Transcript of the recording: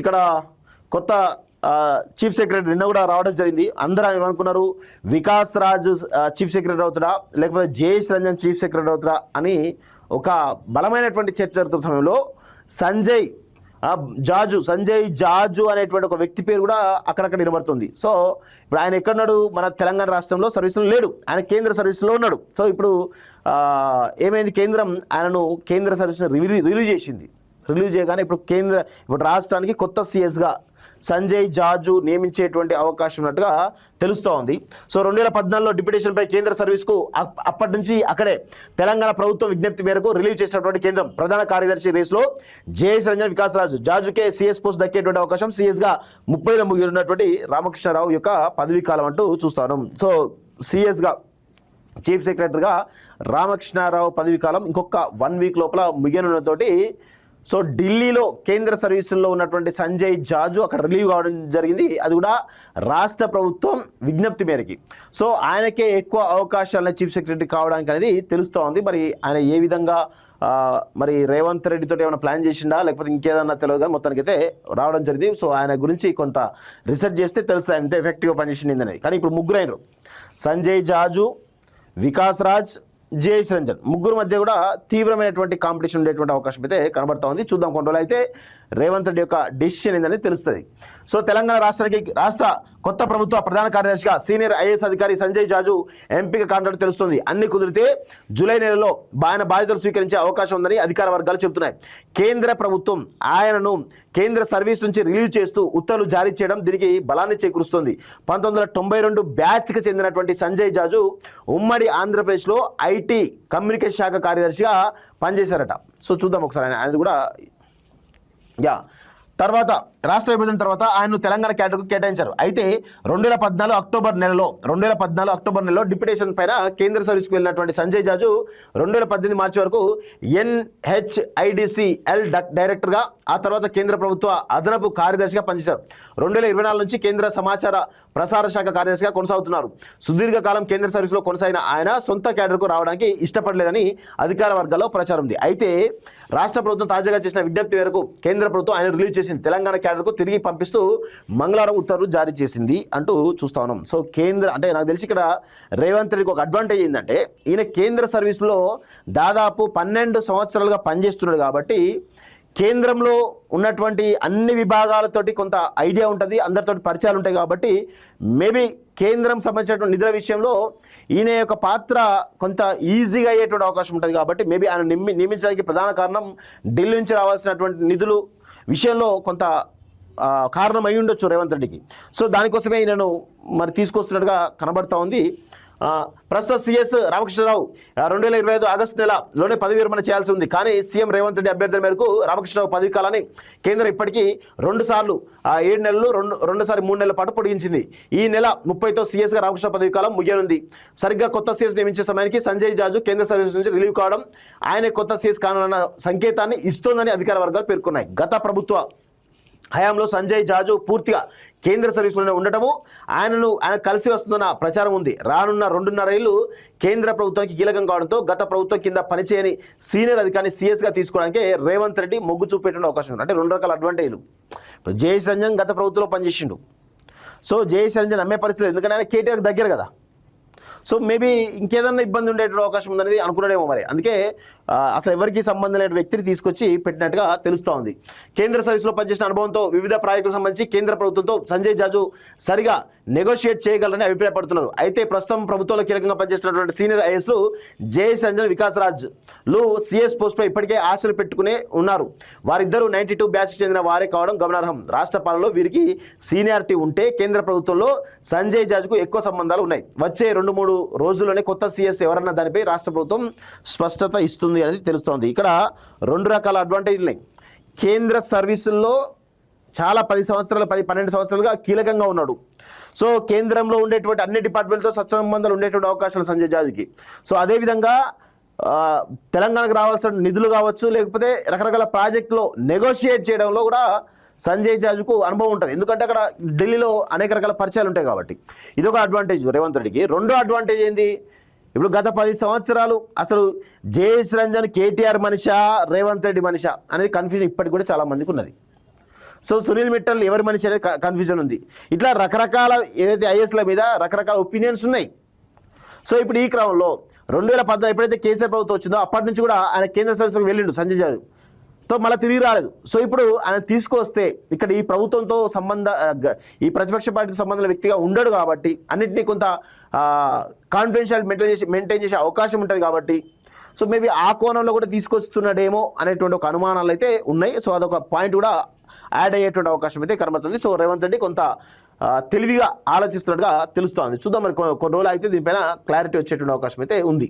ఇక్కడ కొత్త chief secretary నిన్న కూడా రావడం జరిగింది. అందరూ ఏమనుకున్నారు, వికాస్ రాజ్ చీఫ్ సెక్రటరీ అవుతాడా లేకపోతే జయేష్ రంజన్ చీఫ్ సెక్రటరీ అవుతాడా అని ఒక బలమైనటువంటి చర్చ జరుగుతున్న సమయంలో సంజయ్ జాజు అనేటువంటి ఒక వ్యక్తి పేరు కూడా అక్కడక్కడ వినబడుతుంది. సో ఇప్పుడు ఆయన ఎక్కడున్నాడు, మన తెలంగాణ రాష్ట్రంలో సర్వీసులో లేడు, ఆయన కేంద్ర సర్వీసులో ఉన్నాడు. సో ఇప్పుడు ఏమైంది, కేంద్రం ఆయనను కేంద్ర సర్వీస్ రిలీవ్ చేయగానే ఇప్పుడు రాష్ట్రానికి కొత్త సిఎస్గా సంజయ్ జాజు నియమించేటువంటి అవకాశం ఉన్నట్టుగా తెలుస్తూ ఉంది. సో 2014లో డిప్యూటేషన్పై కేంద్ర సర్వీస్కు అప్పటి నుంచి అక్కడే తెలంగాణ ప్రభుత్వం విజ్ఞప్తి మేరకు రిలీవ్ చేసినటువంటి కేంద్రం ప్రధాన కార్యదర్శి రేసులో జయేష్ రంజన్ వికాస్ రాజు జాజుకే సిఎస్ పోస్ట్ దక్కేటువంటి అవకాశం, సిఎస్గా 30లో ముగినటువంటి రామకృష్ణారావు యొక్క పదవీ కాలం అంటూ చూస్తాను. సో సిఎస్గా చీఫ్ సెక్రటరీగా రామకృష్ణారావు పదవీ కాలం ఇంకొక 1 వీక్ లోపల ముగియనున్నతోటి సో ఢిల్లీలో కేంద్ర సర్వీసుల్లో ఉన్నటువంటి సంజయ్ జాజు అక్కడ రిలీవ్ కావడం జరిగింది. అది కూడా రాష్ట్ర ప్రభుత్వం విజ్ఞప్తి మేరకి. సో ఆయనకే ఎక్కువ అవకాశాలను చీఫ్ సెక్రటరీ కావడానికి అనేది తెలుస్తూ ఉంది. మరి ఆయన ఏ విధంగా మరి రేవంత్ రెడ్డితో ఏమైనా ప్లాన్ చేసిండా లేకపోతే ఇంకేదన్నా తెలియదు, కానీ మొత్తానికి అయితే రావడం జరిగింది. సో ఆయన గురించి కొంత రీసెర్చ్ చేస్తే తెలుస్తుంది ఎంత ఎఫెక్టివ్గా పనిచేసింది అనేది. కానీ ఇప్పుడు ముగ్గురు అయినారు, సంజయ్ జాజు, వికాస్ రాజ్, జయేష్ రంజన్, ముగ్గురు మధ్య కూడా తీవ్రమైనటువంటి కాంపిటీషన్ ఉండేటువంటి అవకాశం అయితే కనబడతా ఉంది. చూద్దాం కొన్ని రోజులు అయితే రేవంత్ రెడ్డి యొక్క డెసిషన్ ఏందని తెలుస్తుంది. సో తెలంగాణ రాష్ట్ర కొత్త ప్రభుత్వ ప్రధాన కార్యదర్శిగా సీనియర్ ఐఏఎస్ అధికారి సంజయ్ జాజు ఎంపిక కాంట్రాక్ట్ తెలుస్తుంది. అన్ని కుదిరితే జూలై నెలలో ఆయన బాధ్యతలు స్వీకరించే అవకాశం ఉందని అధికార వర్గాలు చెబుతున్నాయి. కేంద్ర ప్రభుత్వం ఆయనను కేంద్ర సర్వీస్ నుంచి రిలీవ్ చేస్తూ ఉత్తర్వులు జారీ చేయడం దీనికి బలాన్ని చేకూరుస్తుంది. 1992 బ్యాచ్కి చెందినటువంటి సంజయ్ జాజు ఉమ్మడి ఆంధ్రప్రదేశ్లో ఐటీ కమ్యూనికేషన్ శాఖ కార్యదర్శిగా పనిచేశారట. సో చూద్దాం ఒకసారి ఆయన కూడా తర్వాత రాష్ట్ర విభజన తర్వాత ఆయన్ను తెలంగాణ క్యాడర్కు కేటాయించారు. అయితే 2014 అక్టోబర్ నెలలో డిప్యూటేషన్ పైన కేంద్ర సర్వీస్కు వెళ్ళినటువంటి సంజయ్ జాజు 2018 మార్చి వరకు NHIDCL డైరెక్టర్గా, ఆ తర్వాత కేంద్ర ప్రభుత్వ అదనపు కార్యదర్శిగా పనిచేశారు. 2024 నుంచి కేంద్ర సమాచార ప్రసార శాఖ కార్యదర్శిగా కొనసాగుతున్నారు. సుదీర్ఘకాలం కేంద్ర సర్వీస్లో కొనసాగిన ఆయన సొంత క్యాడర్కు రావడానికి ఇష్టపడలేదని అధికార వర్గాల్లో ప్రచారం ఉంది. అయితే రాష్ట్ర ప్రభుత్వం తాజాగా చేసిన విజ్ఞప్తి మేరకు కేంద్ర ప్రభుత్వం ఆయన రిలీజ్ చేసింది. తెలంగాణ క్యాడర్కు తిరిగి పంపిస్తూ మంగళవారం ఉత్తర్వులు జారీ చేసింది అంటూ చూస్తా ఉన్నాం. సో కేంద్ర అంటే నాకు తెలిసి ఇక్కడ రేవంత్ రెడ్డికి ఒక అడ్వాంటేజ్ ఏంటంటే ఈయన కేంద్ర సర్వీస్లో దాదాపు 12 సంవత్సరాలుగా పనిచేస్తున్నాడు కాబట్టి కేంద్రంలో ఉన్నటువంటి అన్ని విభాగాలతోటి కొంత ఐడియా ఉంటుంది, అందరితో పరిచయాలు ఉంటాయి. కాబట్టి మేబీ కేంద్రం సంబంధించినటువంటి నిధుల విషయంలో ఈయన యొక్క పాత్ర కొంత ఈజీగా అయ్యేటువంటి అవకాశం ఉంటుంది. కాబట్టి మేబీ ఆయన నియమించడానికి ప్రధాన కారణం ఢిల్లీ నుంచి రావాల్సినటువంటి నిధులు విషయంలో కొంత కారణం అయి ఉండొచ్చు రేవంత్ రెడ్డికి. సో దానికోసమే ఈయనను మరి తీసుకొస్తున్నట్టుగా కనబడతా ఉంది. ప్రస్తుత సిఎస్ రామకృష్ణరావు 2025 ఆగస్టు నెలలోనే పదవి విరమణ చేయాల్సి ఉంది. కానీ సీఎం రేవంత్ రెడ్డి అభ్యర్థుల మేరకు రామకృష్ణరావు పదవి కాలాన్ని కేంద్రం ఇప్పటికీ 2 సార్లు 7 నెలలు 3 నెలల పాటు పొడిగించింది. ఈ నెల 30తో సిఎస్గా రామకృష్ణ పదవి కాలం ముగియనుంది. సరిగ్గా కొత్త సిఎస్ నియమించే సమయానికి సంజయ్ జాజు కేంద్ర సర్వీస్ నుంచి రిలీవ్ కావడం ఆయన కొత్త సిఎస్ కానున్న సంకేతాన్ని ఇస్తోందని అధికార వర్గాలు పేర్కొన్నాయి. గత ప్రభుత్వ హయాంలో సంజయ్ జాజు పూర్తిగా కేంద్ర సర్వీసులోనే ఉండటము ఆయన కలిసి వస్తుందన్న ప్రచారం ఉంది. రానున్న 2.5 ఏళ్లు కేంద్ర ప్రభుత్వానికి కీలకం కావడంతో గత ప్రభుత్వం కింద పనిచేయని సీనియర్ అధికారిని సీఎస్గా తీసుకోవడానికి రేవంత్ రెడ్డి మొగ్గు చూపేటువంటి అవకాశం ఉంది. అంటే 2 రకాల అడ్వాంటేజ్లు. ఇప్పుడు జయేష్ రంజన్ గత ప్రభుత్వంలో పనిచేసిండు. సో జయేష్ రంజన్ అమ్మే పరిస్థితి, ఎందుకంటే ఆయన కేటీఆర్కి దగ్గర కదా. సో మేబీ ఇంకేదన్నా ఇబ్బంది ఉండేటువంటి అవకాశం ఉందనేది అనుకున్నాడేమో మరి. అందుకే అసలు ఎవరికి సంబంధం లేని వ్యక్తిని తీసుకొచ్చి పెట్టినట్టుగా తెలుస్తూ ఉంది. కేంద్ర సర్వీస్లో పనిచేసిన అనుభవంతో వివిధ ప్రాజెక్టులకు సంబంధించి కేంద్ర ప్రభుత్వంతో సంజయ్ జాజు సరిగా నెగోషియేట్ చేయగలరని అభిప్రాయపడుతున్నారు. అయితే ప్రస్తుతం ప్రభుత్వంలో కీలకంగా పనిచేస్తున్నటువంటి సీనియర్ ఐఏఎస్లు జయేష్ రంజన్, వికాస్ రాజ్లు సిఎస్ పోస్టుపై ఇప్పటికే ఆశలు పెట్టుకునే ఉన్నారు. వారిద్దరూ 92 బ్యాచ్కి చెందిన వారే కావడం గమనార్హం. రాష్ట్ర పాలనలో వీరికి సీనియారిటీ ఉంటే కేంద్ర ప్రభుత్వంలో సంజయ్ జాజుకు ఎక్కువ సంబంధాలు ఉన్నాయి. వచ్చే 2-3 రోజుల్లోనే కొత్త సిఎస్ ఎవరన్నా దానిపై రాష్ట్ర ప్రభుత్వం స్పష్టత ఇస్తుంది అనేది తెలుస్తోంది. ఇక్కడ 2 రకాల అడ్వాంటేజ్లు ఉన్నాయి. కేంద్ర సర్వీసుల్లో చాలా 10-12 సంవత్సరాలుగా కీలకంగా ఉన్నాడు. సో కేంద్రంలో ఉండేటువంటి అన్ని డిపార్ట్మెంట్తో సత్సంబంధాలు ఉండేటువంటి అవకాశాలు సంజయ్ జాజుకి. సో అదేవిధంగా తెలంగాణకు రావాల్సిన నిధులు కావచ్చు, లేకపోతే రకరకాల ప్రాజెక్టులో నెగోషియేట్ చేయడంలో కూడా సంజయ్ జాజుకు అనుభవం ఉంటుంది. ఎందుకంటే అక్కడ ఢిల్లీలో అనేక రకాల పరిచయాలు ఉంటాయి కాబట్టి ఇదొక అడ్వాంటేజ్ రేవంత్ రెడ్డికి. 2వ అడ్వాంటేజ్ ఏంది, ఇప్పుడు గత 10 సంవత్సరాలు అసలు జయేష్ రంజన్ కేటీఆర్ మనిషా రేవంత్ రెడ్డి మనిషా అనేది కన్ఫ్యూజన్ ఇప్పటికి కూడా చాలా మందికి ఉన్నది. సో సునీల్ మిట్టల్ ఎవరి మనిషి అనేది కన్ఫ్యూజన్ ఉంది. ఇట్లా రకరకాల ఏదైతే ఐఏఎస్ల మీద రకరకాల ఒపీనియన్స్ ఉన్నాయి. సో ఇప్పుడు ఈ క్రమంలో 2014 ఎప్పుడైతే కేసీఆర్ ప్రభుత్వం వచ్చిందో అప్పటి నుంచి కూడా ఆయన కేంద్ర సర్వీసులకు వెళ్ళిండు సంజయ్ జాదవ్. తో మళ్ళీ తిరిగి రాలేదు. సో ఇప్పుడు ఆయన తీసుకొస్తే ఇక్కడ ఈ ప్రభుత్వంతో ఈ ప్రతిపక్ష పార్టీతో సంబంధం వ్యక్తిగా ఉండడు కాబట్టి అన్నింటినీ కొంత కాన్ఫిడెన్షియల్ మెయింటైన్ చేసే అవకాశం ఉంటుంది కాబట్టి సో మేబీ ఆ కోణంలో కూడా తీసుకొస్తున్నాడేమో అనేటువంటి ఒక అనుమానాలు అయితే ఉన్నాయి. సో అదొక పాయింట్ కూడా యాడ్ అయ్యేటువంటి అవకాశం అయితే కనబడుతుంది. సో రేవంత్ రెడ్డి కొంత తెలివిగా ఆలోచిస్తున్నట్టుగా తెలుస్తోంది. చూద్దాం మరి కొన్ని రోజులు అయితే దీనిపైన క్లారిటీ వచ్చేటువంటి అవకాశం అయితే ఉంది.